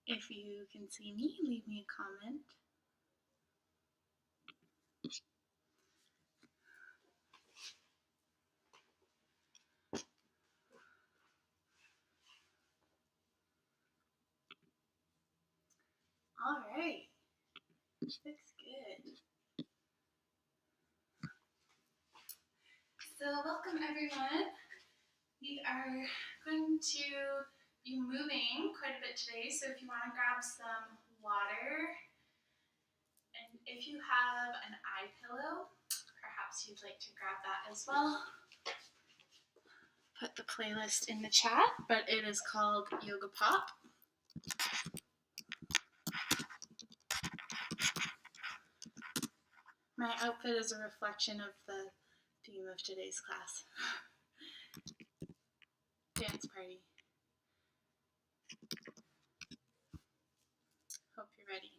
If you can see me, leave me a comment. All right, looks good. So welcome everyone. We are going to be moving quite a bit today, so if you want to grab some water, and if you have an eye pillow, perhaps you'd like to grab that as well. Put the playlist in the chat, but it is called Yoga Pop. My outfit is a reflection of the theme of today's class. Dance party. Hope you're ready.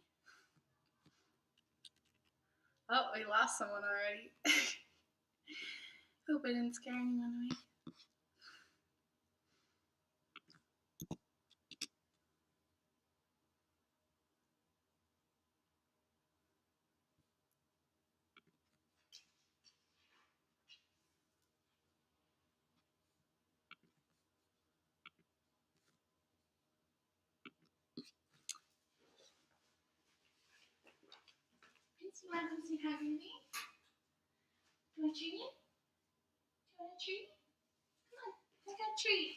Oh, we lost someone already. Hope I didn't scare anyone away. Prince, you want to come say hi to me? Do you want a treat? Do you want a treat? Come on, I got a treat.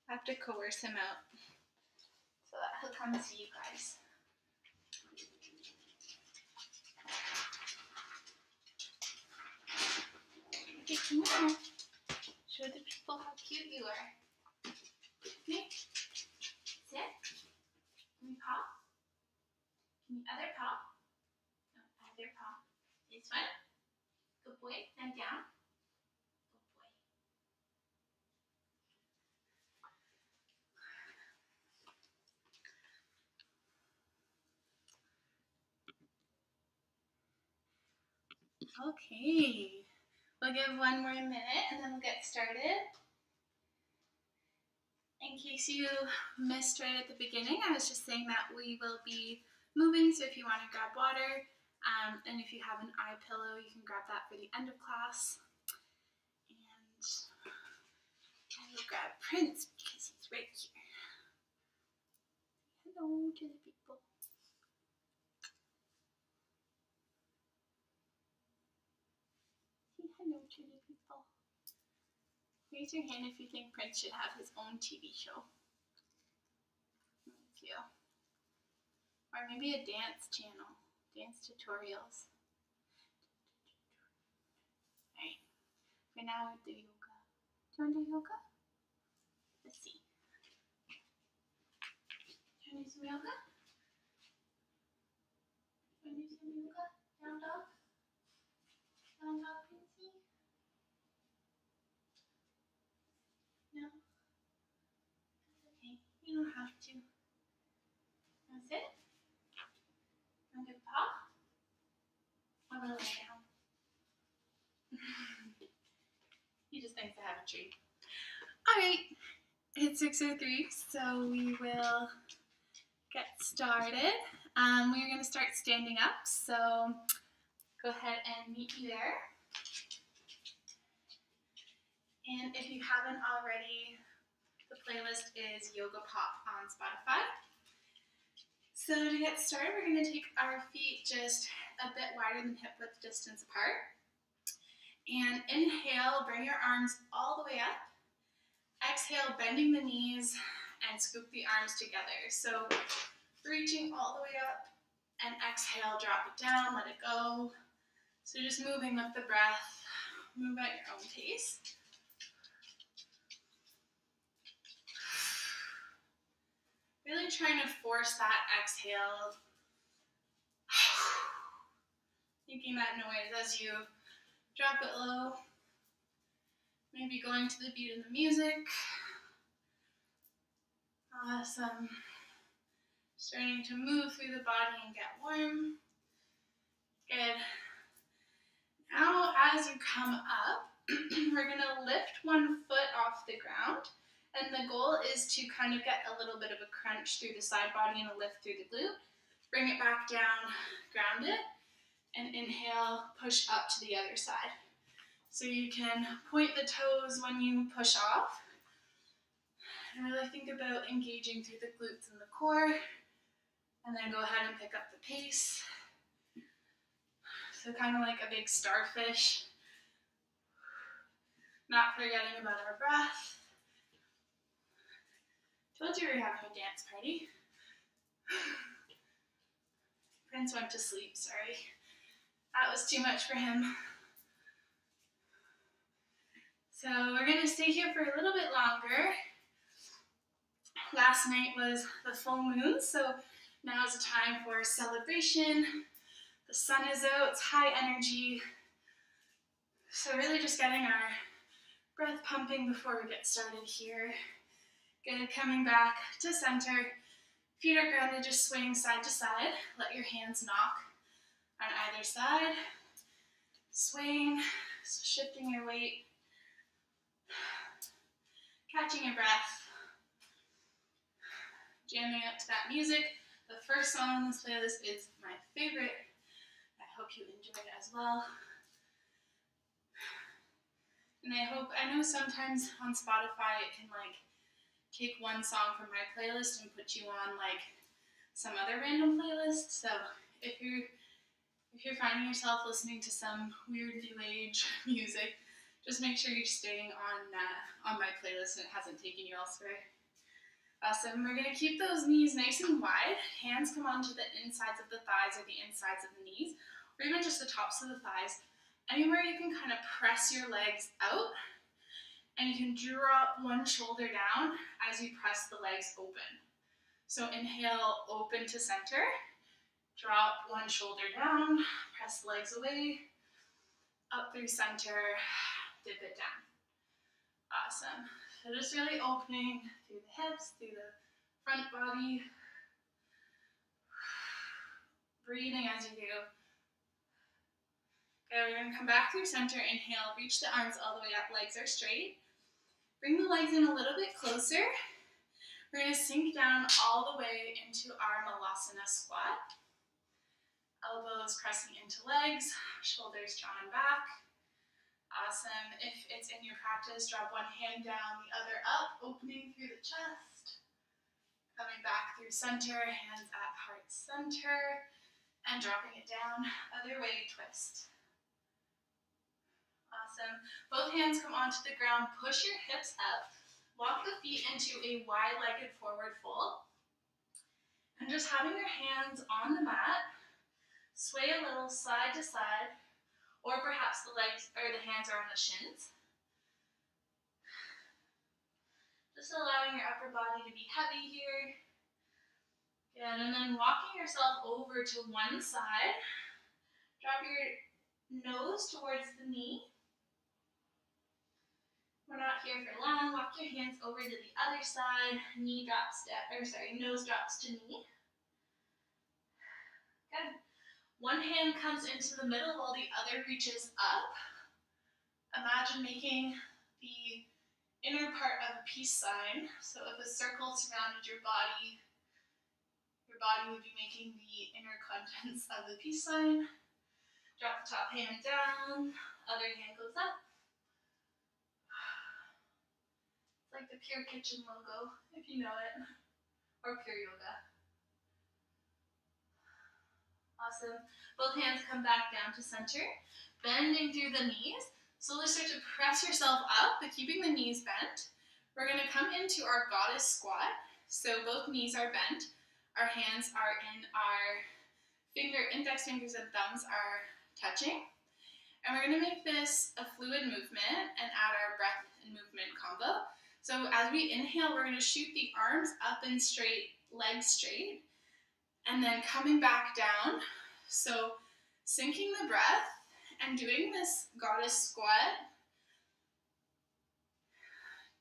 I have to coerce him out so that he'll come see you guys. Okay, come here. Show the people how cute you are. Okay. Sit. Can we paw? Can we other paw? No, other paw. This one. Good boy. Stand down. Good boy. Okay. We'll give one more minute and then we'll get started. In case you missed right at the beginning, I was just saying that we will be moving, so if you want to grab water, and if you have an eye pillow, you can grab that for the end of class. And I will grab Prince because he's right here. Hello to the people. Say hello to the people. Raise your hand if you think Prince should have his own TV show. Thank you. Or maybe a dance channel, dance tutorials. Alright, for now we'll do yoga. Do you want to do yoga? Let's see. Do you want to do some yoga? Do you want to do some yoga? Down dog? Down dog, Princey? No? That's okay. You don't have to. That's it? I'm good paw? I'm gonna lay down. He just thinks I have a treat. Alright, it's 6:03, so we will get started. We're going to start standing up, so go ahead and meet me there. And if you haven't already, the playlist is Yoga Pop on Spotify. So to get started, we're going to take our feet just a bit wider than hip width distance apart. And inhale, bring your arms all the way up. Exhale, bending the knees and scoop the arms together. So reaching all the way up, and exhale, drop it down, let it go. So just moving with the breath, move at your own pace. Really trying to force that exhale. Making that noise as you drop it low. Maybe going to the beat of the music. Awesome. Starting to move through the body and get warm. Good. Now as you come up, we're going to lift one foot off the ground And the goal is to kind of get a little bit of a crunch through the side body and a lift through the glute. Bring it back down, ground it, and inhale, push up to the other side. So you can point the toes when you push off. And really think about engaging through the glutes and the core. And then go ahead and pick up the pace. So kind of like a big starfish. Not forgetting about our breath. Told you we were having a dance party. Prince went to sleep, sorry. That was too much for him. So we're gonna stay here for a little bit longer. Last night was the full moon, so now is a time for celebration. The sun is out, it's high energy. So really just getting our breath pumping before we get started here. Good, coming back to center. Feet are grounded, just swaying side to side. Let your hands knock on either side. Swaying, shifting your weight. Catching your breath. Jamming out to that music. The first song on this playlist is my favorite. I hope you enjoy it as well. And I know sometimes on Spotify it can like take one song from my playlist and put you on like some other random playlist. So if you're finding yourself listening to some weird new age music, just make sure you're staying on my playlist and it hasn't taken you elsewhere. Awesome. We're going to keep those knees nice and wide. Hands come onto the insides of the thighs or the insides of the knees, or even just the tops of the thighs. Anywhere you can kind of press your legs out, and you can drop one shoulder down as you press the legs open. So inhale, open to center. Drop one shoulder down, press the legs away, up through center, dip it down. Awesome. So just really opening through the hips, through the front body. Breathing as you do. Okay, we're going to come back through center. Inhale, reach the arms all the way up, legs are straight. Bring the legs in a little bit closer. We're going to sink down all the way into our Malasana squat. Elbows pressing into legs, shoulders drawn back. Awesome. If it's in your practice, drop one hand down, the other up, opening through the chest. Coming back through center, hands at heart center, and dropping it down. Other way, twist. Awesome. Both hands come onto the ground, push your hips up, walk the feet into a wide-legged forward fold. And just having your hands on the mat, sway a little side to side, or perhaps the legs or the hands are on the shins. Just allowing your upper body to be heavy here. Good, and then walking yourself over to one side. Drop your nose towards the knee. We're not here for long. Walk your hands over to the other side. Nose drops to knee. Good. One hand comes into the middle while the other reaches up. Imagine making the inner part of a peace sign. So if a circle surrounded your body would be making the inner contents of the peace sign. Drop the top hand down, other hand goes up. It's like the Pure Kitchen logo, if you know it, or Pure Yoga. Awesome. Both hands come back down to center, bending through the knees. Slowly start to press yourself up, but keeping the knees bent. We're going to come into our goddess squat. So both knees are bent. Our hands are in our index fingers and thumbs are touching. And we're going to make this a fluid movement and add our breath and movement combo. So as we inhale, we're going to shoot the arms up and straight, legs straight, and then coming back down. So sinking the breath and doing this goddess squat,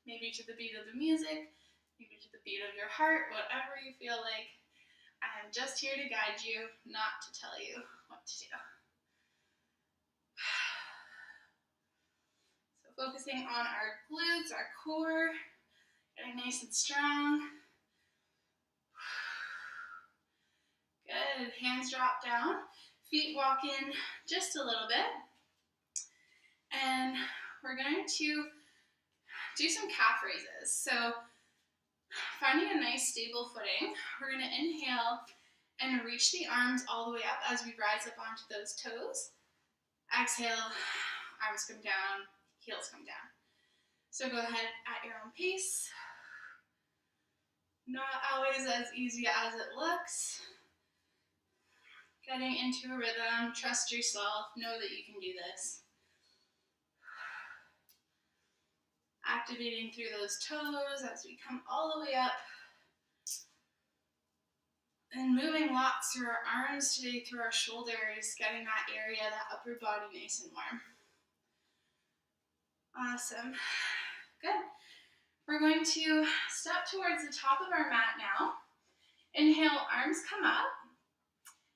maybe to the beat of the music, maybe to the beat of your heart, whatever you feel like. I'm just here to guide you, not to tell you what to do. So focusing on our glutes, our core, Getting nice and strong. Good. Hands drop down. Feet walk in just a little bit. And we're going to do some calf raises. So finding a nice stable footing, we're going to inhale and reach the arms all the way up as we rise up onto those toes. Exhale, arms come down, heels come down. So go ahead at your own pace. Not always as easy as it looks. Getting into a rhythm, trust yourself, know that you can do this. Activating through those toes as we come all the way up. And moving lots through our arms today, through our shoulders, getting that area, that upper body nice and warm. Awesome. Good. We're going to step towards the top of our mat now. Inhale, arms come up.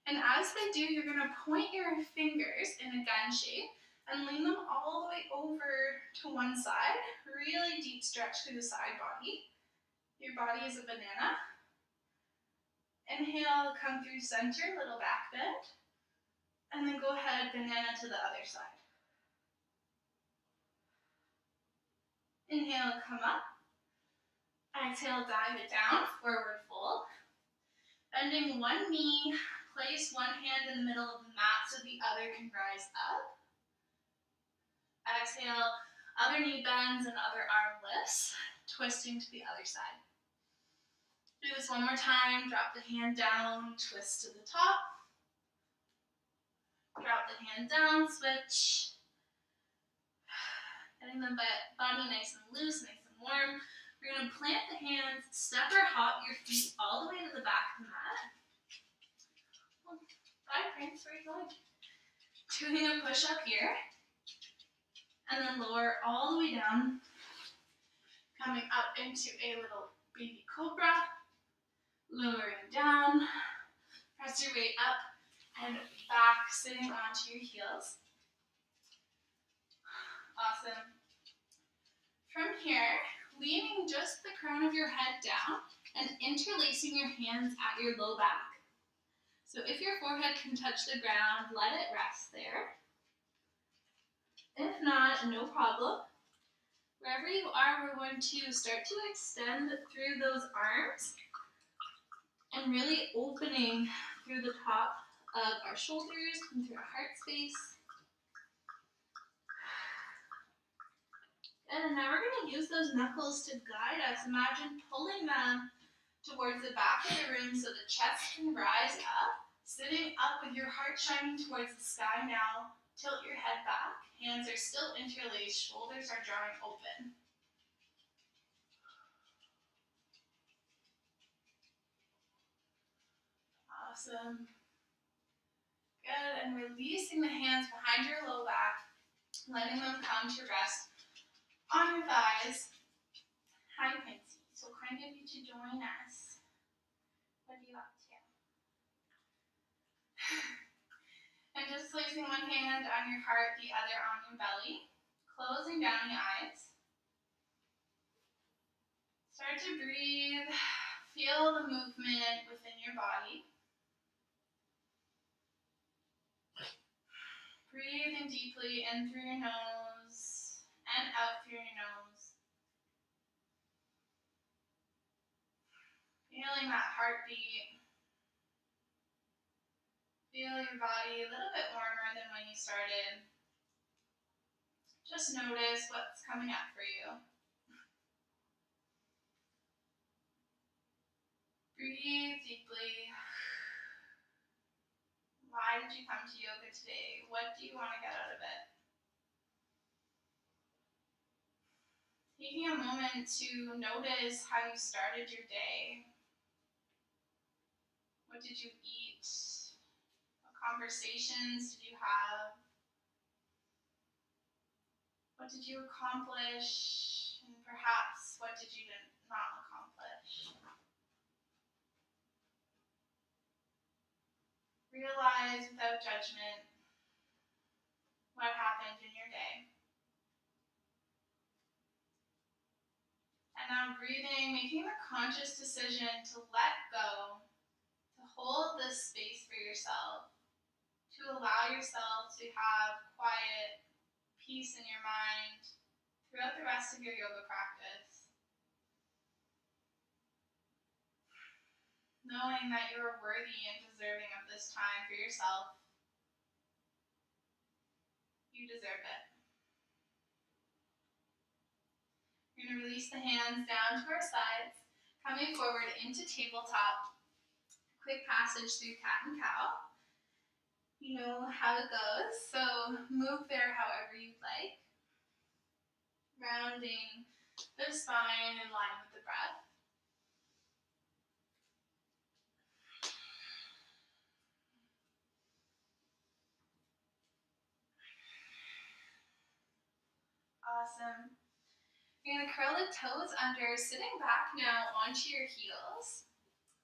And as they do, you're going to point your fingers in a gun shape and lean them all the way over to one side. Really deep stretch through the side body. Your body is a banana. Inhale, come through center, little back bend. And then go ahead, banana to the other side. Inhale, come up. Exhale, dive it down, forward fold. Bending one knee, place one hand in the middle of the mat so the other can rise up. Exhale, other knee bends and other arm lifts, twisting to the other side. Do this one more time, drop the hand down, twist to the top. Drop the hand down, switch. Getting the body nice and loose, nice and warm. We're going to plant the hands, step or hop your feet all the way to the back of the mat. Bye, Prince, where are you going? Doing a push-up here. And then lower all the way down. Coming up into a little baby cobra. Lowering down. Press your way up and back, sitting onto your heels. Awesome. From here, leaning just the crown of your head down and interlacing your hands at your low back. So if your forehead can touch the ground, let it rest there. If not, no problem. Wherever you are, we're going to start to extend through those arms and really opening through the top of our shoulders and through our heart space. And now we're going to use those knuckles to guide us. Imagine pulling them towards the back of the room so the chest can rise up. Sitting up with your heart shining towards the sky now. Tilt your head back. Hands are still interlaced. Shoulders are drawing open. Awesome. Good. And releasing the hands behind your low back. Letting them come to rest on your thighs. Hi, Quincy. So kind of you to join us. What are you up to? And just placing one hand on your heart, the other on your belly. Closing down the eyes. Start to breathe. Feel the movement within your body. Breathing deeply in through your nose and out through your nose. Feeling that heartbeat. Feel your body a little bit warmer than when you started. Just notice what's coming up for you. Breathe deeply. Why did you come to yoga today? What do you want to get out of it? Taking a moment to notice how you started your day. What did you eat? What conversations did you have? What did you accomplish? And perhaps what did you not accomplish? Realize without judgment what happened in your day. And now breathing, making the conscious decision to let go, to hold this space for yourself, to allow yourself to have quiet, peace in your mind throughout the rest of your yoga practice. Knowing that you are worthy and deserving of this time for yourself. You deserve it. We're going to release the hands down to our sides, coming forward into tabletop. Quick passage through cat and cow. You know how it goes, so move there however you'd like. Rounding the spine in line with the breath. Awesome. You're going to curl the toes under, sitting back now onto your heels.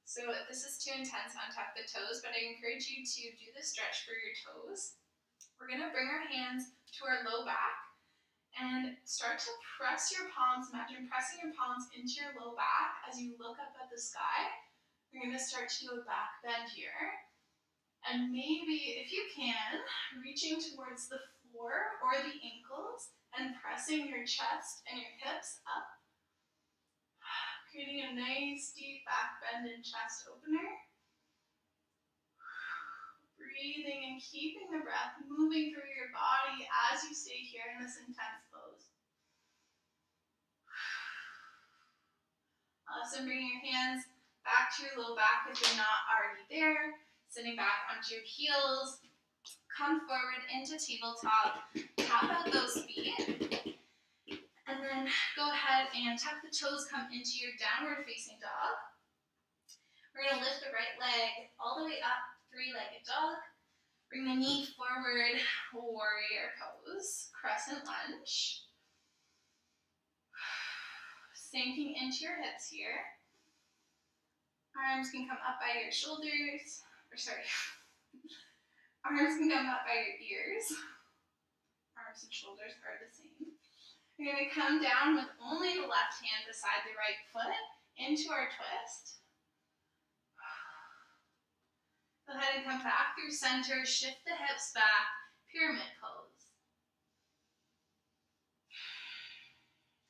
So if this is too intense, untuck the toes, but I encourage you to do the stretch for your toes. We're going to bring our hands to our low back and start to press your palms. Imagine pressing your palms into your low back as you look up at the sky. You're going to start to do a back bend here. And maybe, if you can, reaching towards the floor or the ankles and pressing your chest and your hips up. Creating a nice deep back bend and chest opener. Breathing and keeping the breath moving through your body as you stay here in this intense pose. Awesome, bringing your hands back to your low back if they're not already there. Sitting back onto your heels. Come forward into tabletop. Tap out those feet. And then go ahead and tuck the toes, come into your downward facing dog. We're going to lift the right leg all the way up, three-legged dog. Bring the knee forward, warrior pose, crescent lunge. Sinking into your hips here. Arms can come up by your shoulders, arms can come up by your ears. Arms and shoulders are the same. We're going to come down with only the left hand beside the right foot into our twist. Go ahead and come back through center, shift the hips back, pyramid pose.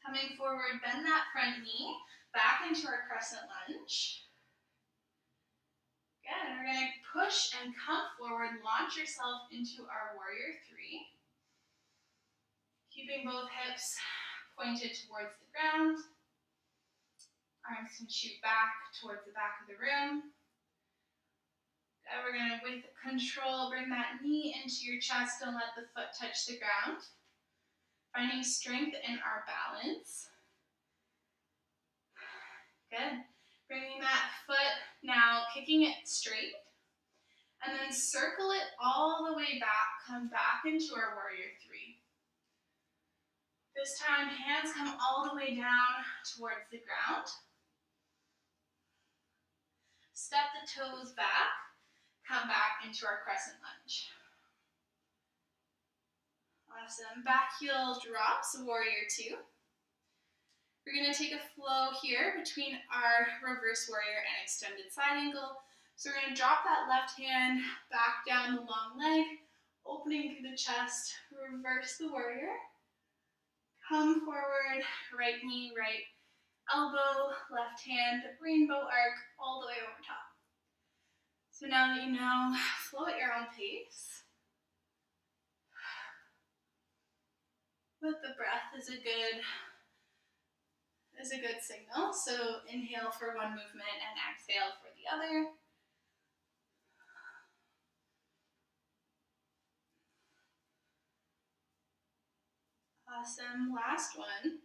Coming forward, bend that front knee back into our crescent lunge. Good, we're going to push and come forward, launch yourself into our warrior three. Keeping both hips pointed towards the ground. Arms can shoot back towards the back of the room. Good, we're going to, with control, bring that knee into your chest and let the foot touch the ground. Finding strength in our balance. Good. Bringing that foot now, kicking it straight. And then circle it all the way back. Come back into our warrior three. This time, hands come all the way down towards the ground. Step the toes back. Come back into our crescent lunge. Awesome. Back heel drops, warrior two. We're going to take a flow here between our reverse warrior and extended side angle. So we're going to drop that left hand back down the long leg, opening through the chest, reverse the warrior. Come forward, right knee, right elbow, left hand, rainbow arc, all the way over top. So now that you know, flow at your own pace. With the breath is a good signal. So inhale for one movement and exhale for the other. Awesome, last one.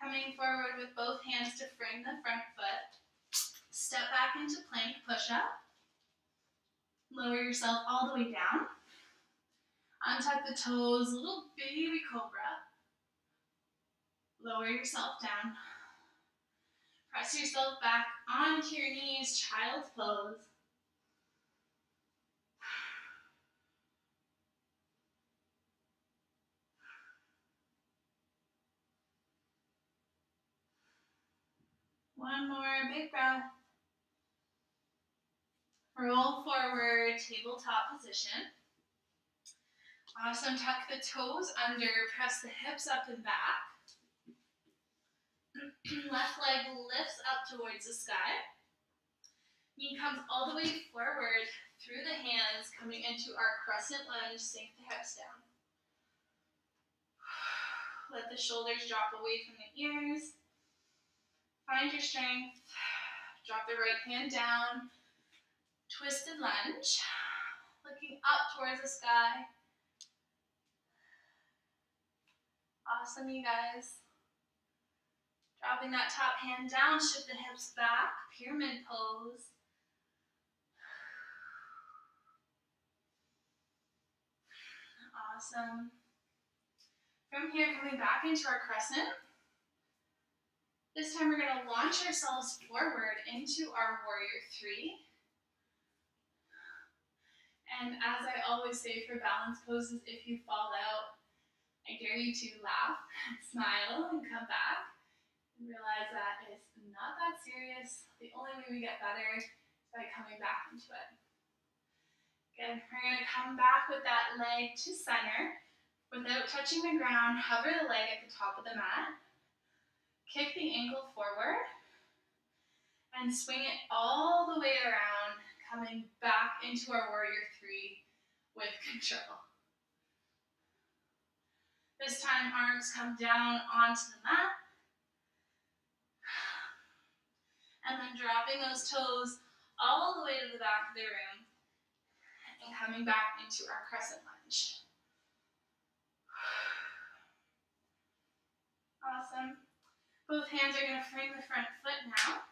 Coming forward with both hands to frame the front foot. Step back into plank push-up. Lower yourself all the way down. Untuck the toes, little baby cobra. Lower yourself down. Press yourself back onto your knees, child's pose. One more big breath. Roll forward, tabletop position. Awesome, tuck the toes under, press the hips up and back. Left leg lifts up towards the sky. Knee comes all the way forward through the hands, coming into our crescent lunge, sink the hips down. Let the shoulders drop away from the ears. Find your strength. Drop the right hand down. Twisted lunge. Looking up towards the sky. Awesome, you guys. Dropping that top hand down, shift the hips back, pyramid pose. Awesome. From here, coming back into our crescent. This time we're going to launch ourselves forward into our warrior three. And as I always say for balance poses, if you fall out, I dare you to laugh, smile, and come back. And realize that it's not that serious. The only way we get better is by coming back into it. Good. We're going to come back with that leg to center. Without touching the ground, hover the leg at the top of the mat. Kick the ankle forward. And swing it all the way around, coming back into our warrior three with control. This time, arms come down onto the mat. And then dropping those toes all the way to the back of the room. And coming back into our crescent lunge. Awesome. Both hands are going to frame the front foot now.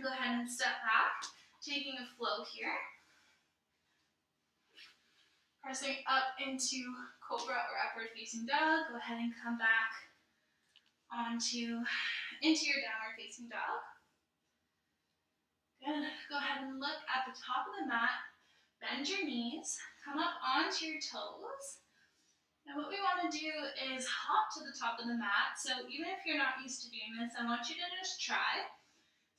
Go ahead and step back, taking a flow here. Pressing up into cobra or upward facing dog. Go ahead and come back into your downward facing dog. Good. Go ahead and look at the top of the mat. Bend your knees. Come up onto your toes. Now what we want to do is hop to the top of the mat. So even if you're not used to doing this, I want you to just try.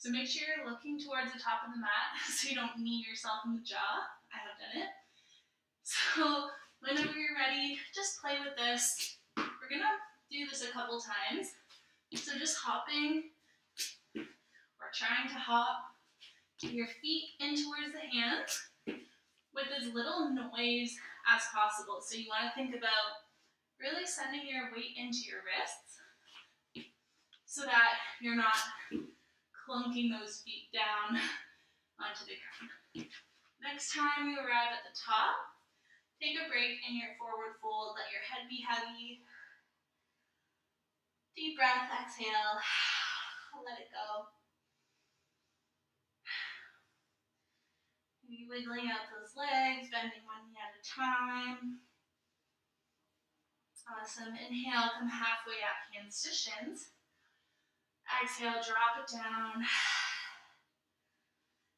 So make sure you're looking towards the top of the mat so you don't knee yourself in the jaw. I have done it. So whenever you're ready, just play with this. We're going to do this a couple times. So just hopping or trying to hop. Get your feet in towards the hands with as little noise as possible. So you want to think about really sending your weight into your wrists so that you're not clunking those feet down onto the ground. Next time you arrive at the top, take a break in your forward fold. Let your head be heavy. Deep breath, exhale. Let it go. Maybe wiggling out those legs, bending one knee at a time. Awesome. Inhale, come halfway up, hands to shins. Exhale, drop it down.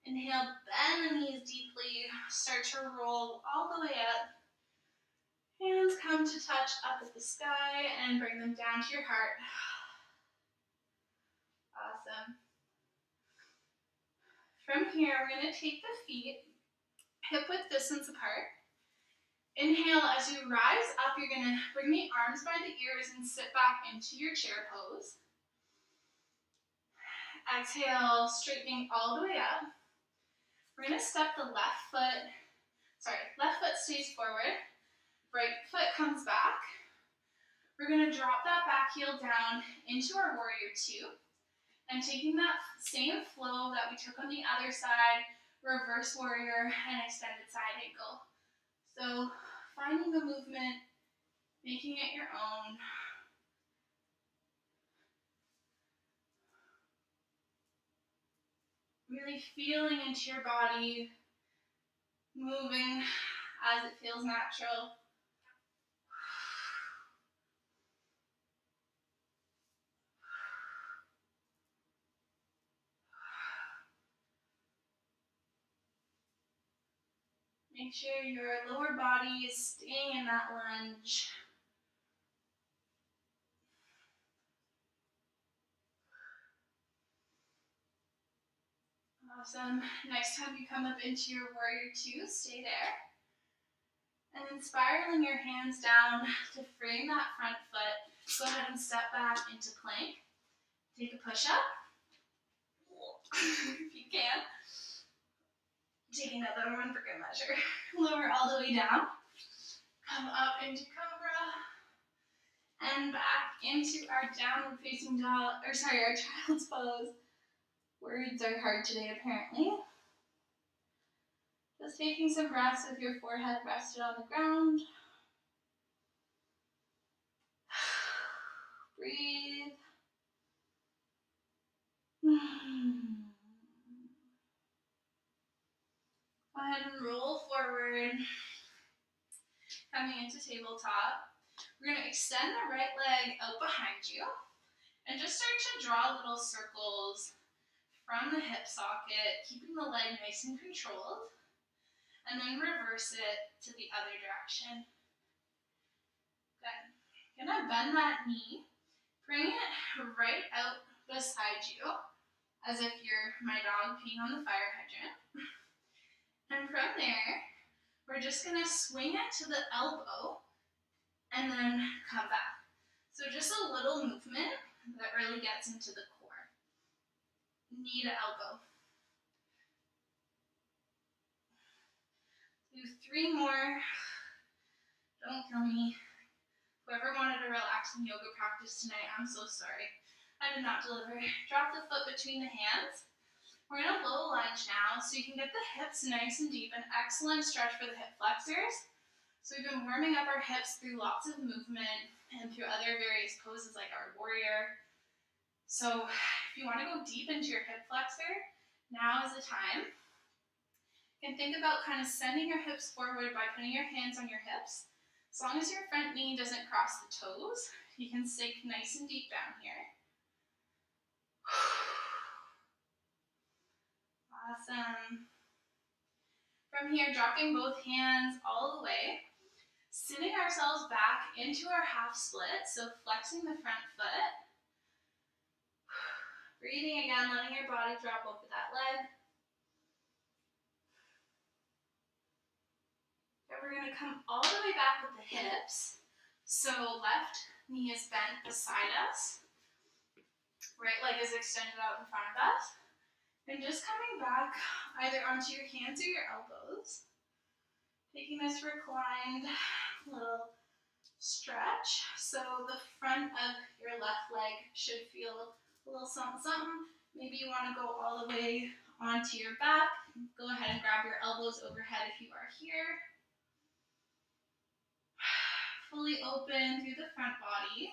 Inhale, bend the knees deeply. Start to roll all the way up. Hands come to touch up at the sky and bring them down to your heart. Awesome. From here, we're going to take the feet hip-width distance apart. Inhale, as you rise up, you're going to bring the arms by the ears and sit back into your chair pose. Exhale, straightening all the way up. We're going to step the left foot stays forward. Right foot comes back. We're going to drop that back heel down into our warrior two. And taking that same flow that we took on the other side, reverse warrior and extended side angle. So finding the movement, making it your own. Really feeling into your body, moving as it feels natural. Make sure your lower body is staying in that lunge. Awesome. Next time you come up into your warrior two, stay there. And then spiraling your hands down to frame that front foot, go ahead and step back into plank. Take a push-up, if you can. Take another one for good measure. Lower all the way down. Come up into cobra. And back into our downward facing dog, our child's pose. Words are hard today, apparently. Just taking some breaths with your forehead rested on the ground. Breathe. Go ahead and roll forward. Coming into tabletop. We're going to extend the right leg out behind you and just start to draw little circles from the hip socket, keeping the leg nice and controlled, and then reverse it to the other direction. Good. Gonna bend that knee, bring it right out beside you, as if you're my dog peeing on the fire hydrant. And from there, we're just gonna swing it to the elbow and then come back. So just a little movement that really gets into the core. Knee to elbow. Do 3 more. Don't kill me. Whoever wanted a relaxing yoga practice tonight, I'm so sorry. I did not deliver. Drop the foot between the hands. We're in a low lunge now, so you can get the hips nice and deep. An excellent stretch for the hip flexors. So we've been warming up our hips through lots of movement and through other various poses like our warrior. So if you want to go deep into your hip flexor, now is the time. You can think about kind of sending your hips forward by putting your hands on your hips. As long as your front knee doesn't cross the toes, you can sink nice and deep down here. Awesome. From here, dropping both hands all the way, sitting ourselves back into our half split, so flexing the front foot. Breathing again, letting your body drop over that leg. And we're going to come all the way back with the hips. So left knee is bent beside us. Right leg is extended out in front of us. And just coming back either onto your hands or your elbows. Taking this reclined little stretch. So the front of your left leg should feel a little something, something. Maybe you want to go all the way onto your back. Go ahead and grab your elbows overhead if you are here. Fully open through the front body.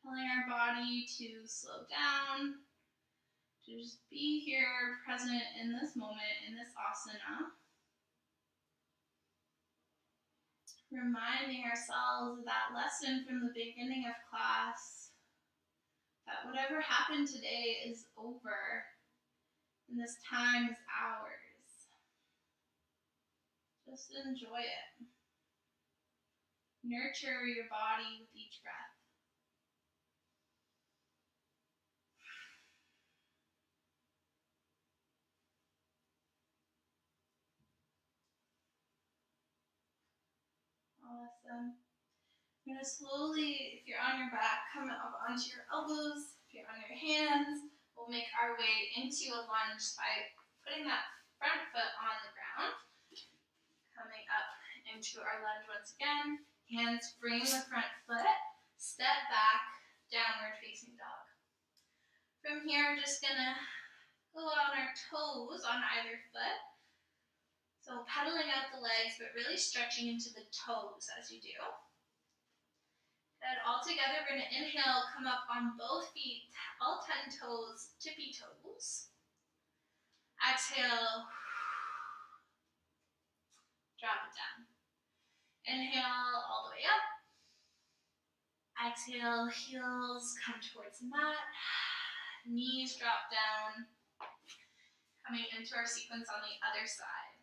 Telling our body to slow down, to just be here, present in this moment, in this asana. Reminding ourselves of that lesson from the beginning of class, that whatever happened today is over, and this time is ours. Just enjoy it. Nurture your body with each breath. Awesome. You're going to slowly, if you're on your back, come up onto your elbows. If you're on your hands, we'll make our way into a lunge by putting that front foot on the ground. Coming up into our lunge once again. Hands frame the front foot. Step back, downward facing dog. From here, we're just going to go on our toes on either foot. So pedaling out the legs, but really stretching into the toes as you do. Good. All together, we're going to inhale, come up on both feet, all 10 toes, tippy toes. Exhale. Drop it down. Inhale all the way up. Exhale, heels come towards the mat. Knees drop down. Coming into our sequence on the other side.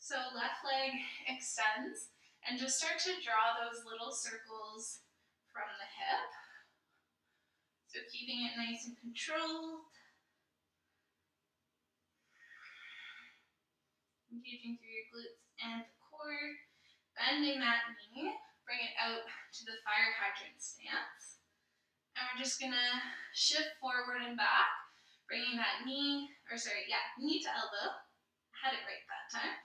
So left leg extends and just start to draw those little circles from the hip. So So keeping it nice and controlled. Engaging through your glutes and the core. Bending that knee. Bring it out to the fire hydrant stance. And we're just gonna shift forward and back, bringing that knee to elbow. I had it right that time.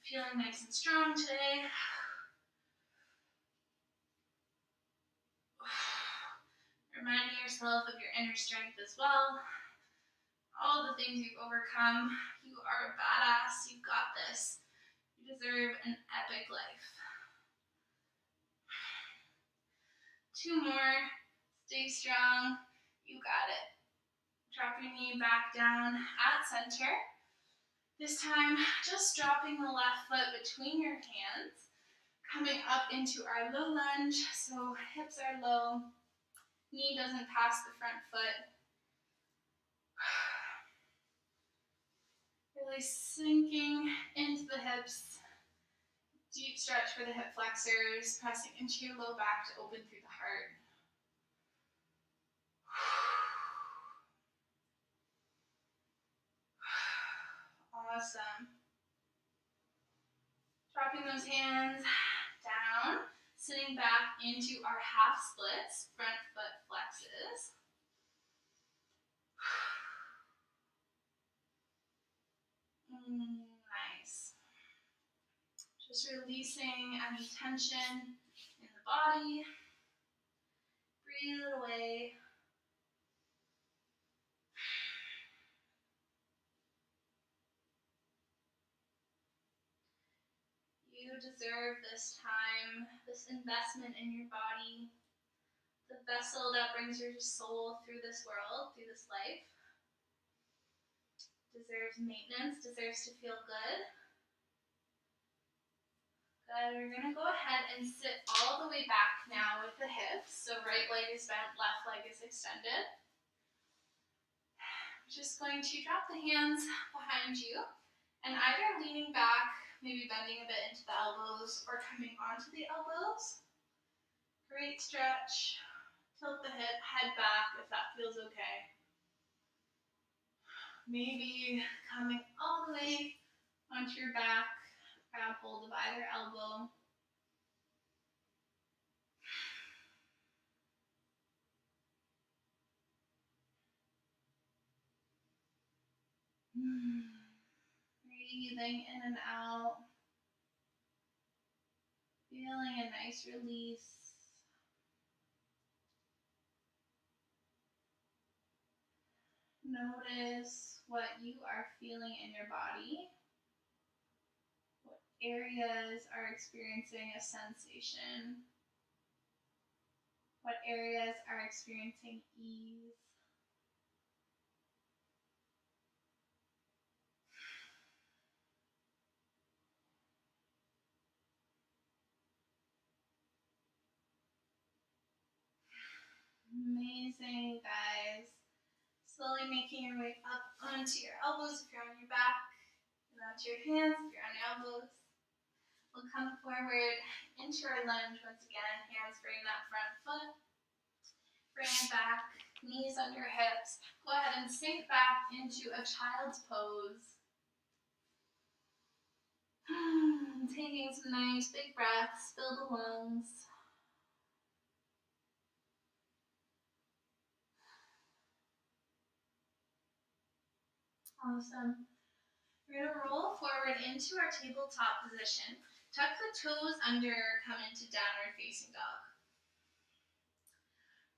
Feeling nice and strong today. Reminding yourself of your inner strength as well. All the things you've overcome. You are a badass. You got this. You deserve an epic life. 2 more. Stay strong. You got it. Drop your knee back down at center. This time, just dropping the left foot between your hands. Coming up into our low lunge. So hips are low. Knee doesn't pass the front foot. Really sinking into the hips. Deep stretch for the hip flexors, pressing into your low back to open through the heart. Awesome. Dropping those hands down, sitting back into our half splits, front foot flexes. Nice. Just releasing any tension in the body. Breathe it away. You deserve this time, this investment in your body, the vessel that brings your soul through this world, through this life. Deserves maintenance, deserves to feel good. Good, we're gonna go ahead and sit all the way back now with the hips. So right leg is bent, left leg is extended. I'm just going to drop the hands behind you and either leaning back, maybe bending a bit into the elbows or coming onto the elbows. Great stretch. Tilt the head back if that feels okay. Maybe coming all the way onto your back, grab hold of either elbow. Breathing in and out. Feeling a nice release. Notice what you are feeling in your body. What areas are experiencing a sensation? What areas are experiencing ease? Amazing, guys. Slowly making your way up onto your elbows if you're on your back, and onto your hands if you're on your elbows. We'll come forward into our lunge once again. Hands bring that front foot. Bring it back, knees under hips. Go ahead and sink back into a child's pose. Taking some nice big breaths, fill the lungs. Awesome. We're going to roll forward into our tabletop position. Tuck the toes under, come into downward facing dog.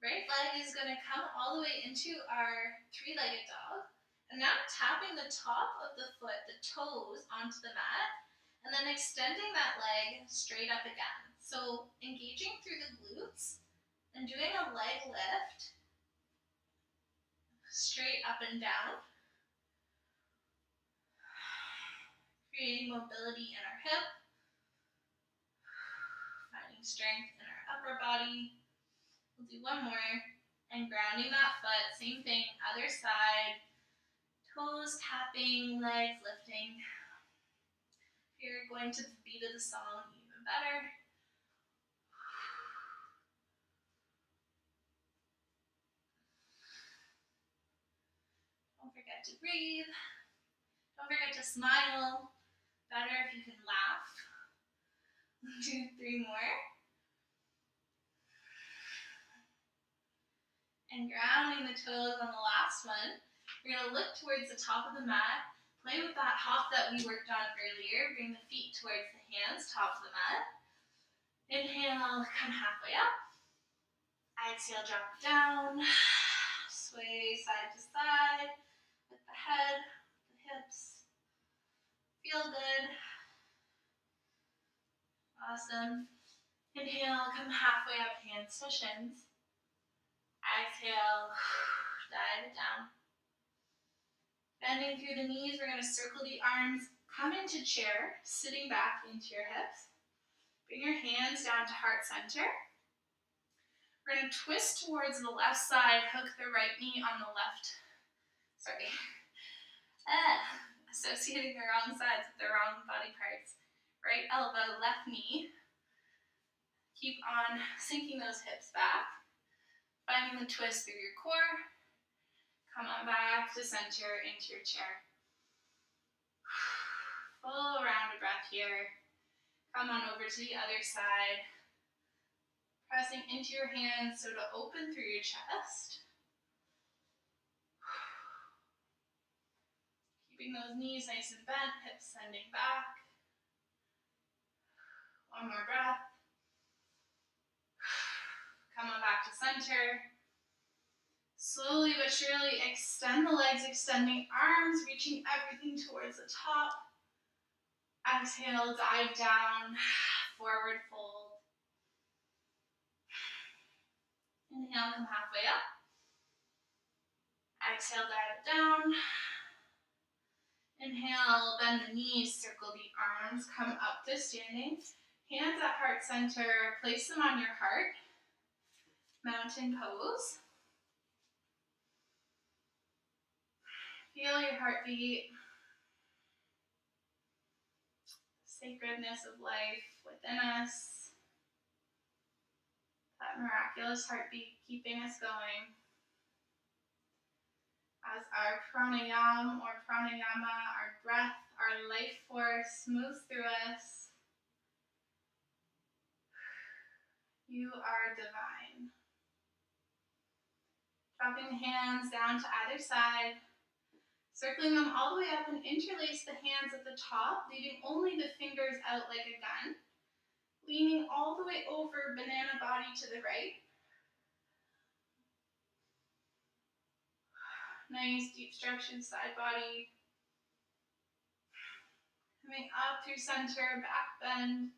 Right leg is going to come all the way into our three-legged dog. And now tapping the top of the foot, the toes, onto the mat. And then extending that leg straight up again. So engaging through the glutes and doing a leg lift straight up and down. Creating mobility in our hip, finding strength in our upper body. We'll do one more, and grounding that foot, same thing, other side, toes tapping, legs lifting. If you're going to the beat of the song, even better. forget to breathe. Don't forget to smile. Better if you can laugh. 2, 3 more. And grounding the toes on the last one. We're going to look towards the top of the mat. Play with that hop that we worked on earlier. Bring the feet towards the hands, top of the mat. Inhale, come halfway up. Exhale, drop down. Sway side to side with the head, the hips. Feel good. Awesome. Inhale, come halfway up, hands to shins. Exhale, dive it down. Bending through the knees, we're going to circle the arms, come into chair, sitting back into your hips. Bring your hands down to heart center. We're going to twist towards the left side, hook the right knee on the left. Associating the wrong sides with the wrong body parts. Right elbow, left knee. Keep on sinking those hips back. Finding the twist through your core. Come on back to center into your chair. Full round of breath here. Come on over to the other side. Pressing into your hands so to open through your chest. Keeping those knees nice and bent, hips sending back. One more breath. Come on back to center. Slowly but surely extend the legs, extending arms, reaching everything towards the top. Exhale, dive down, forward fold. Inhale, come halfway up. Exhale, dive down. Inhale, bend the knees, circle the arms, come up to standing. Hands at heart center, place them on your heart. Mountain pose. Feel your heartbeat. Sacredness of life within us. That miraculous heartbeat keeping us going. As our pranayama, our breath, our life force moves through us. You are divine. Dropping the hands down to either side. Circling them all the way up and interlace the hands at the top, leaving only the fingers out like a gun. Leaning all the way over, banana body to the right. Nice deep stretch in side body. Coming up through center, back bend.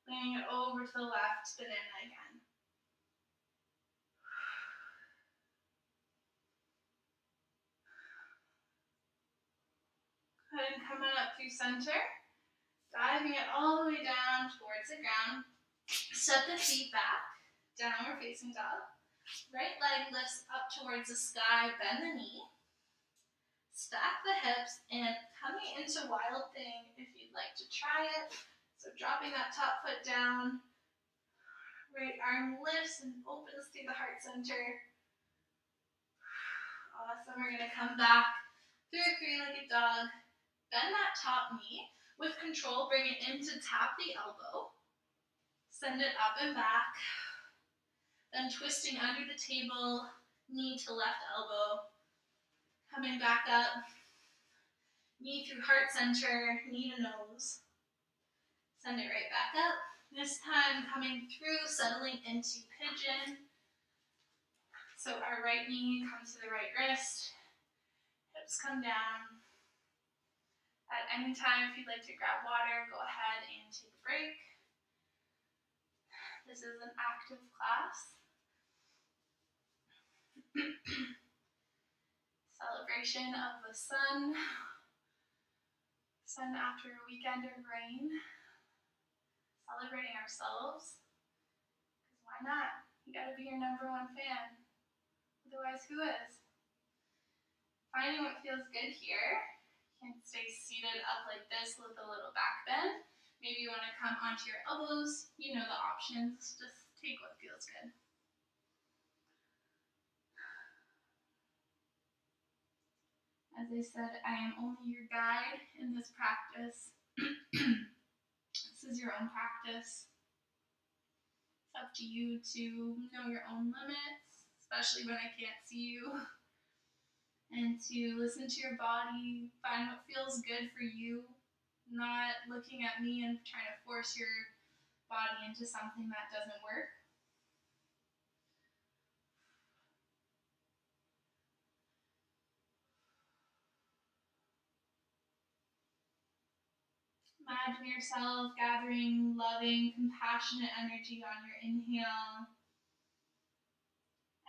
Leaning it over to the left, banana again. Go ahead and come on up through center. Diving it all the way down towards the ground. Step the feet back. Downward facing dog. Right leg lifts up towards the sky, bend the knee. Stack the hips and coming into wild thing if you'd like to try it. So dropping that top foot down. Right arm lifts and opens through the heart center. Awesome, we're gonna come back through a three-legged dog. Bend that top knee. With control, bring it in to tap the elbow. Send it up and back. Then twisting under the table, knee to left elbow. Coming back up. Knee through heart center, knee to nose. Send it right back up. This time coming through, settling into pigeon. So our right knee comes to the right wrist. Hips come down. At any time, if you'd like to grab water, go ahead and take a break. This is an active class. Celebration of the sun. Sun after a weekend of rain. Celebrating ourselves. Because why not? You gotta be your #1 fan. Otherwise, who is? Finding what feels good here. You can stay seated up like this with a little back bend. Maybe you want to come onto your elbows. You know the options. Just take what feels good. As I said, I am only your guide in this practice. This is your own practice. It's up to you to know your own limits, especially when I can't see you, and to listen to your body, find what feels good for you, not looking at me and trying to force your body into something that doesn't work. Imagine yourself gathering loving, compassionate energy on your inhale,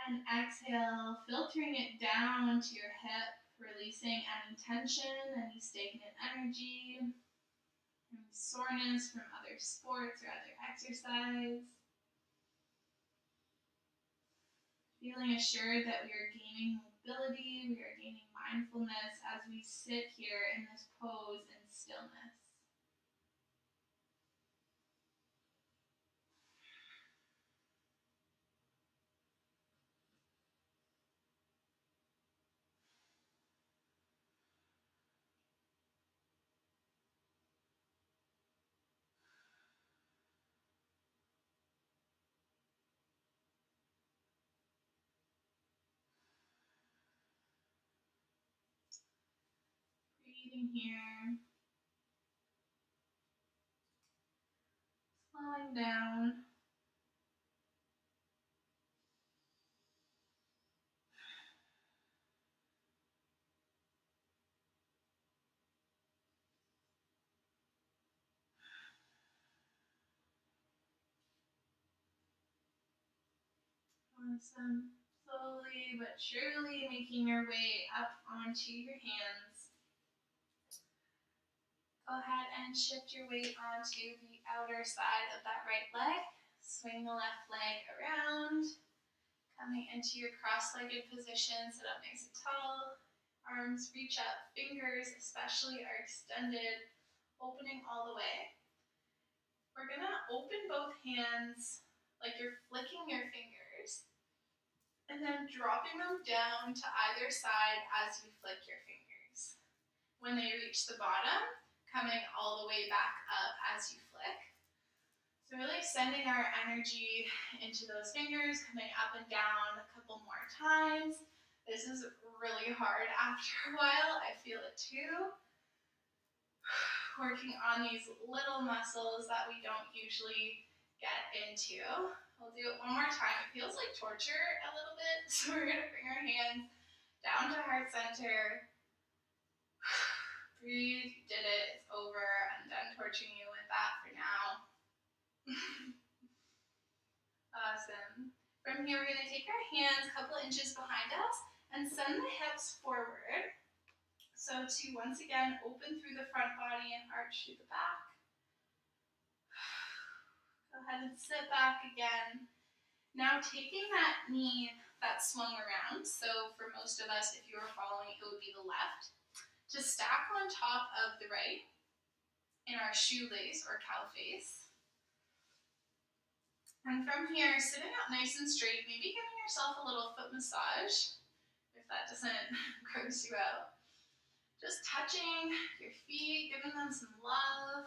and exhale, filtering it down to your hip, releasing any tension, any stagnant energy, any soreness from other sports or other exercise. Feeling assured that we are gaining mobility, we are gaining mindfulness as we sit here in this pose in stillness. Breathing here, slowing down. Awesome. Slowly but surely making your way up onto your hands. Go ahead and shift your weight onto the outer side of that right leg. Swing the left leg around, coming into your cross-legged position. Sit up nice and tall. Arms reach up, fingers especially are extended, opening all the way. We're gonna open both hands like you're flicking your fingers, and then dropping them down to either side as you flick your fingers. When they reach the bottom, coming all the way back up as you flick. So really sending our energy into those fingers, coming up and down a couple more times. This is really hard after a while. I feel it too. Working on these little muscles that we don't usually get into. We'll do it one more time. It feels like torture a little bit. So we're going to bring our hands down to heart center. Breathe. You did it. It's over. I'm done torturing you with that for now. Awesome. From here, we're going to take our hands a couple inches behind us and send the hips forward. So to once again open through the front body and arch through the back. Go ahead and sit back again. Now taking that knee that swung around, so for most of us, if you were following, it would be the left, to stack on top of the right in our shoelace or cow face. And from here, sitting up nice and straight, maybe giving yourself a little foot massage, if that doesn't gross you out. Just touching your feet, giving them some love.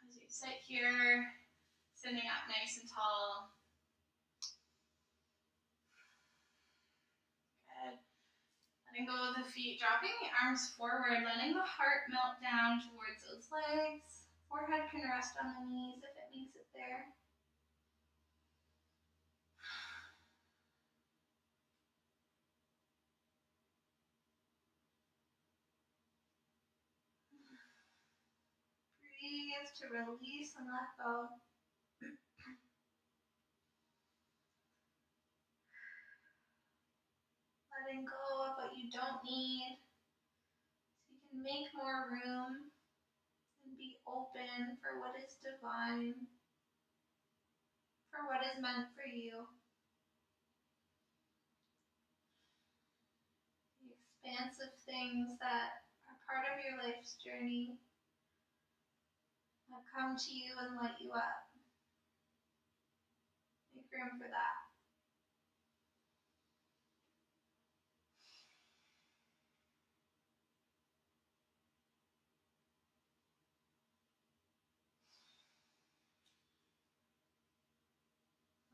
As you sit here, sitting up nice and tall. Good. Letting go of the feet, dropping the arms forward, letting the heart melt down towards those legs. Forehead can rest on the knees if it makes it there. Breathe to release and let go. Letting go of what you don't need so you can make more room and be open for what is divine, for what is meant for you. The expansive things that are part of your life's journey that come to you and light you up. Make room for that.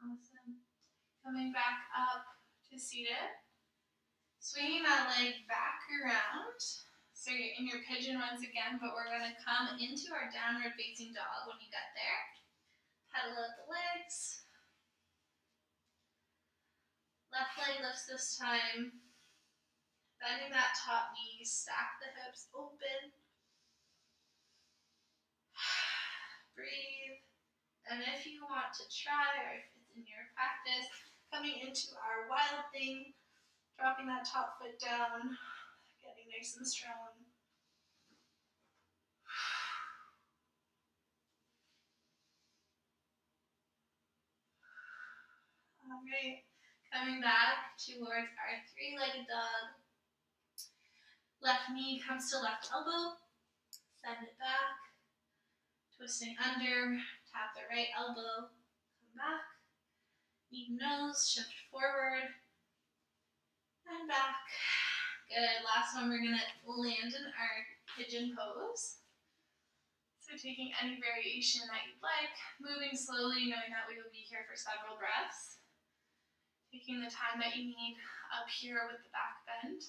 Awesome. Coming back up to seated. Swinging that leg back around. So you're in your pigeon once again, but we're going to come into our downward facing dog when you get there. Pedal out the legs. Left leg lifts this time. Bending that top knee, stack the hips open. Breathe. And if you want to try, or if it's in your practice, coming into our wild thing, dropping that top foot down, getting nice and strong. All right, coming back towards our three-legged dog. Left knee comes to left elbow, send it back, twisting under, tap the right elbow, come back, knee nose, shift forward, and back. Good, last one, we're gonna land in our pigeon pose. So taking any variation that you'd like, moving slowly, knowing that we will be here for several breaths. Taking the time that you need up here with the back bend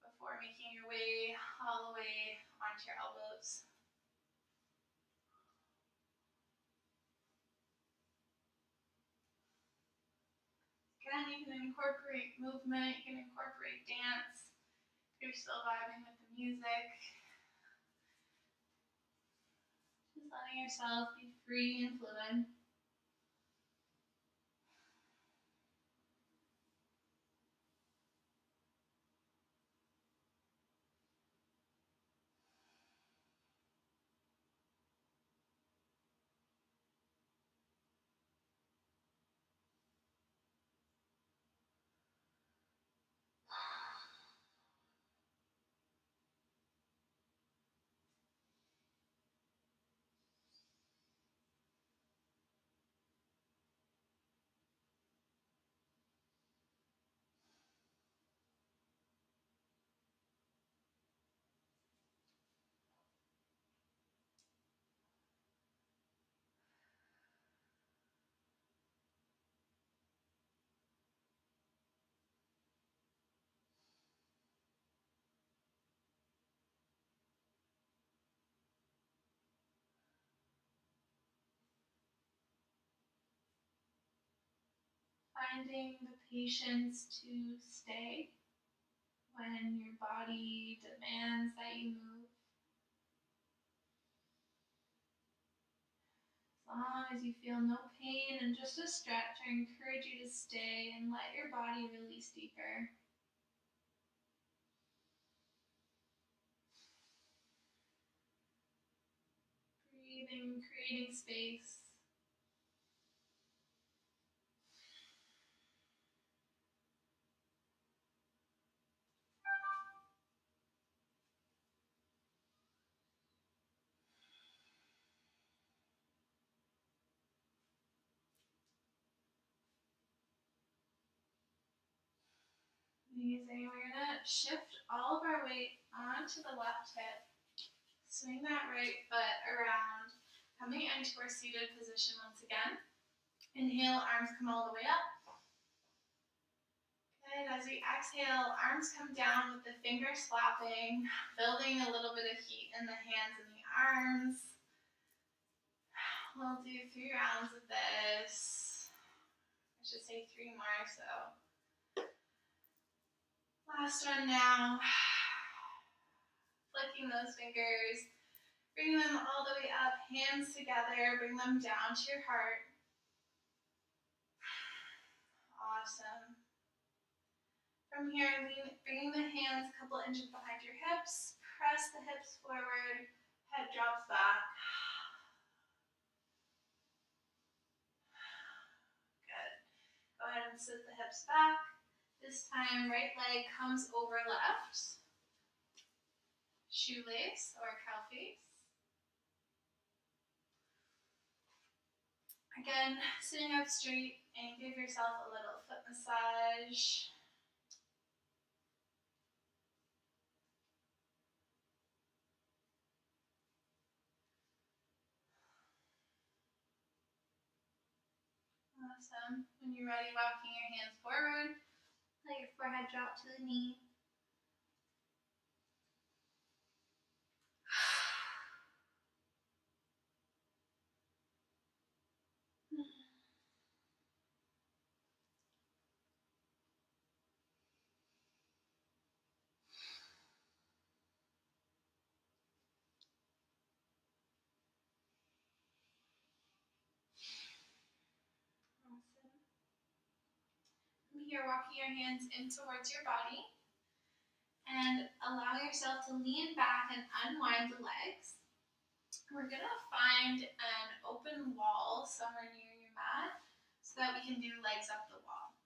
before making your way all the way onto your elbows. Again, you can incorporate movement, you can incorporate dance if you're still vibing with the music. Just letting yourself be free and fluid. Finding the patience to stay when your body demands that you move. As long as you feel no pain and just a stretch, I encourage you to stay and let your body release deeper. Breathing, creating space. Amazing. We're going to shift all of our weight onto the left hip. Swing that right foot around, coming into our seated position once again. Inhale, arms come all the way up. Good. As we exhale, arms come down with the fingers flapping, building a little bit of heat in the hands and the arms. We'll do 3 rounds of this. I should say 3 more, so. Last one now. Flicking those fingers. Bring them all the way up, hands together. Bring them down to your heart. Awesome. From here, bringing the hands a couple inches behind your hips. Press the hips forward. Head drops back. Good. Go ahead and sit the hips back. This time, right leg comes over left. Shoelace or cow face. Again, sitting up straight and give yourself a little foot massage. Awesome. When you're ready, walking your hands forward. Let your forehead drop to the knee. Awesome. From here, walking your hands in towards your body and allow yourself to lean back and unwind the legs. We're gonna find an open wall somewhere near your mat so that we can do legs up the wall.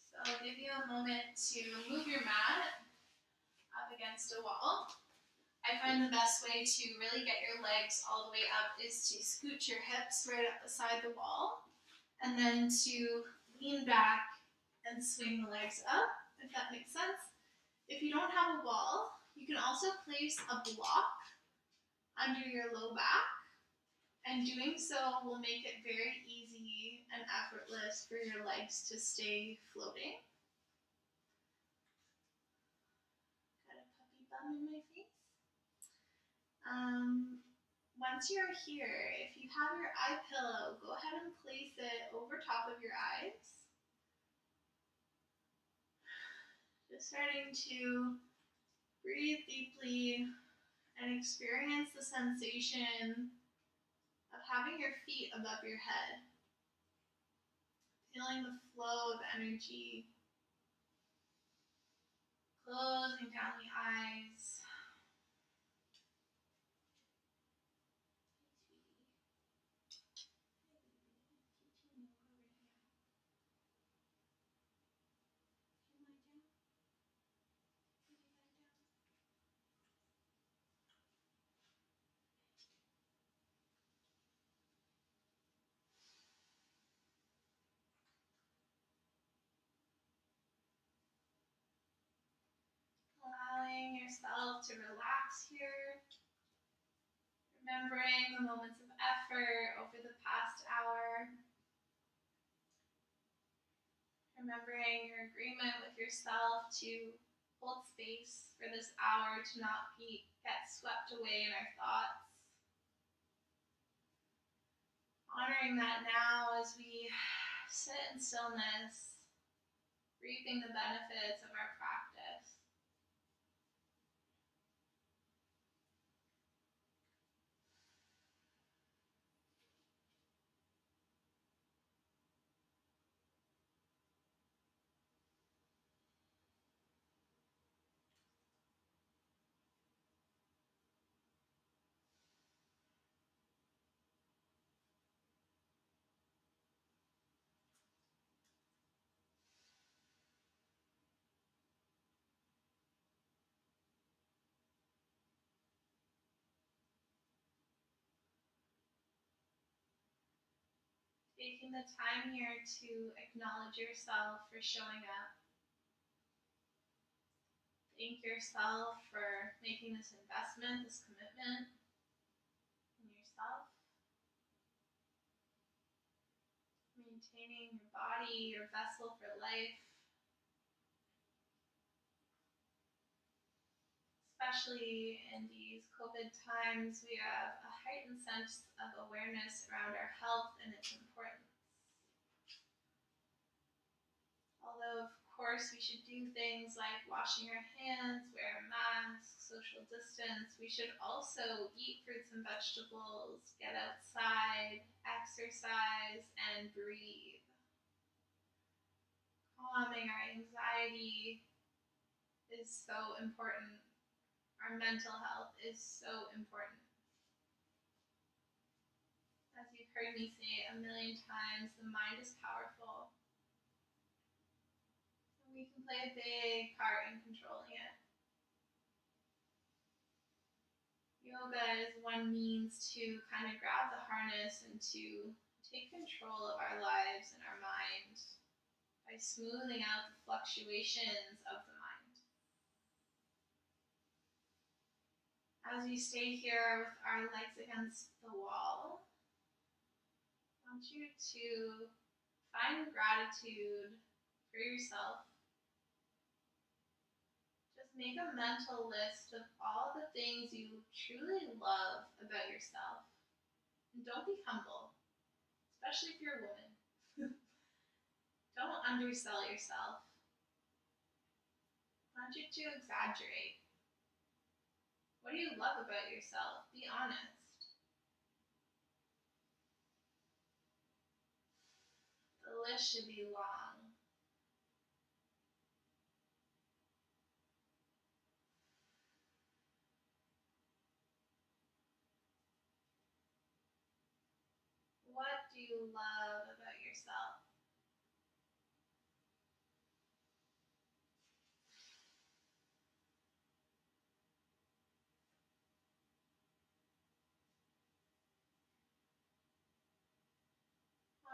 So I'll give you a moment to move your mat up against a wall. I find the best way to really get your legs all the way up is to scoot your hips right up beside the wall and then to lean back and swing the legs up, if that makes sense. If you don't have a wall, you can also place a block under your low back, and doing so will make it very easy and effortless for your legs to stay floating. Got a puppy bum in my face. Once you're here, if you have your eye pillow, go ahead and place it over top of your eyes. Just starting to breathe deeply and experience the sensation of having your feet above your head. Feeling the flow of energy. Closing down the eyes. Allowing yourself to relax here. Remembering the moments of effort over the past hour. Remembering your agreement with yourself to hold space for this hour to not get swept away in our thoughts. Honoring that now as we sit in stillness, reaping the benefits of our practice. Taking the time here to acknowledge yourself for showing up. Thank yourself for making this investment, this commitment in yourself. Maintaining your body, your vessel for life. Especially in these COVID times, we have a heightened sense of awareness around our health and its importance. Although, of course, we should do things like washing our hands, wear a mask, social distance, we should also eat fruits and vegetables, get outside, exercise, and breathe. Calming our anxiety is so important. Our mental health is so important. As you've heard me say a million times, the mind is powerful. And we can play a big part in controlling it. Yoga is one means to kind of grab the harness and to take control of our lives and our mind by smoothing out the fluctuations of the mind. As we stay here with our legs against the wall, I want you to Find gratitude for yourself. Just make a mental list of all the things you truly love about yourself. And don't be humble, especially if you're a woman. Don't undersell yourself. I want you to exaggerate. What do you love about yourself? Be honest. The list should be long. What do you love about yourself?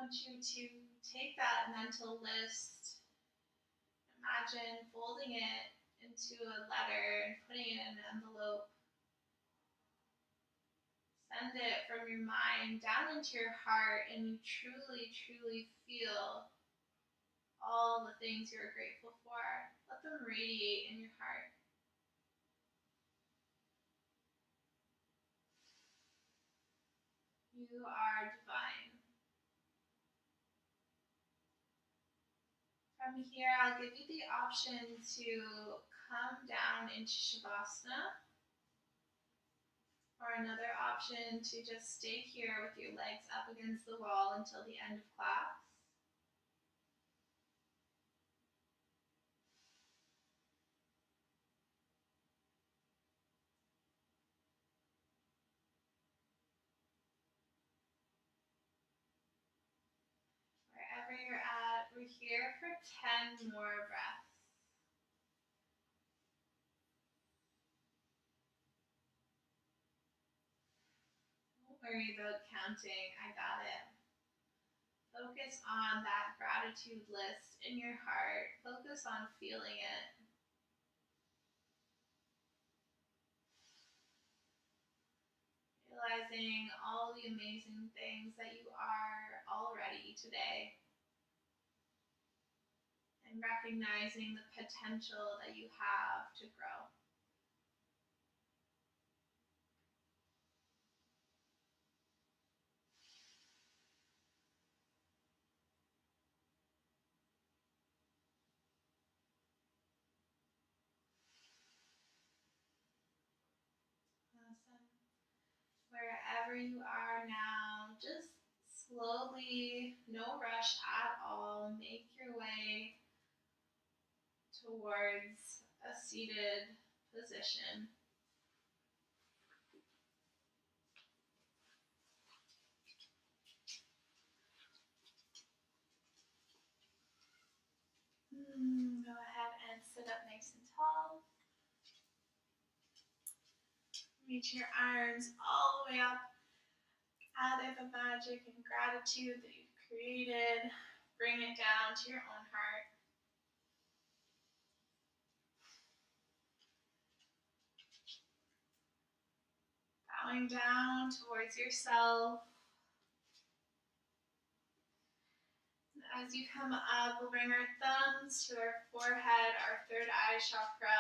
I want you to take that mental list, imagine folding it into a letter and putting it in an envelope. Send it from your mind down into your heart, and you truly, truly feel all the things you're grateful for. Let them radiate in your heart. You are divine. From here, I'll give you the option to come down into Shavasana, or another option to just stay here with your legs up against the wall until the end of class. Wherever you're at, we're here for 10 more breaths. Don't worry about counting, I got it. Focus on that gratitude list in your heart. Focus on feeling it. Realizing all the amazing things that you are already today. And recognizing the potential that you have to grow. Awesome. Wherever you are now, just slowly, no rush at all, make your way towards a seated position. Go ahead and sit up nice and tall. Reach your arms all the way up. Gather the magic and gratitude that you've created. Bring it down to your own heart. Bowing down towards yourself. As you come up, we'll bring our thumbs to our forehead, our third eye chakra,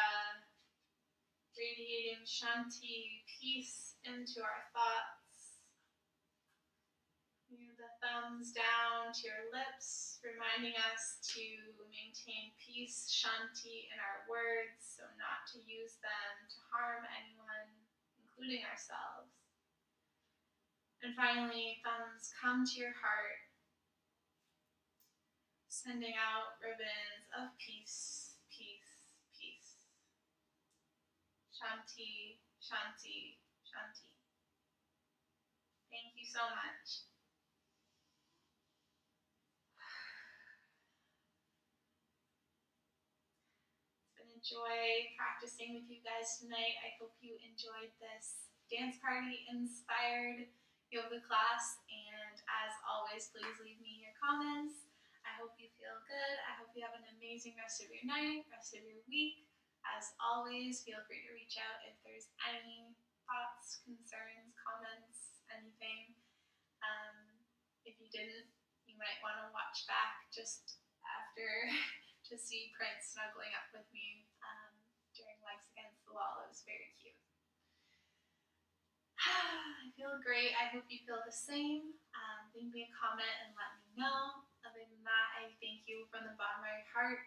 radiating Shanti, peace into our thoughts. Move the thumbs down to your lips, reminding us to maintain peace, Shanti, in our words, so not to use them to harm anyone, including ourselves. And finally, thumbs come to your heart, sending out ribbons of peace, peace, peace. Shanti, Shanti, Shanti. Thank you so much. It's been a joy practicing with you guys tonight. I hope you enjoyed this dance party inspired yoga class, and as always, please leave me your comments. I hope you feel good. I hope you have an amazing rest of your night, rest of your week. As always, feel free to reach out if there's any thoughts, concerns, comments, anything. If you didn't, you might want to watch back just after to see Prince snuggling up with me during Legs Against the Wall. It was very cute. I feel great. I hope you feel the same. Leave me a comment and let me know. Other than that, I thank you from the bottom of my heart.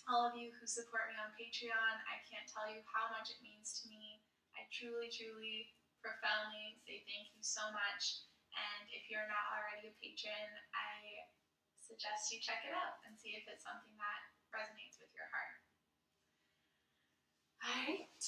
All of you who support me on Patreon, I can't tell you how much it means to me. I truly, truly, profoundly say thank you so much. And if you're not already a patron, I suggest you check it out and see if it's something that resonates with your heart. All right.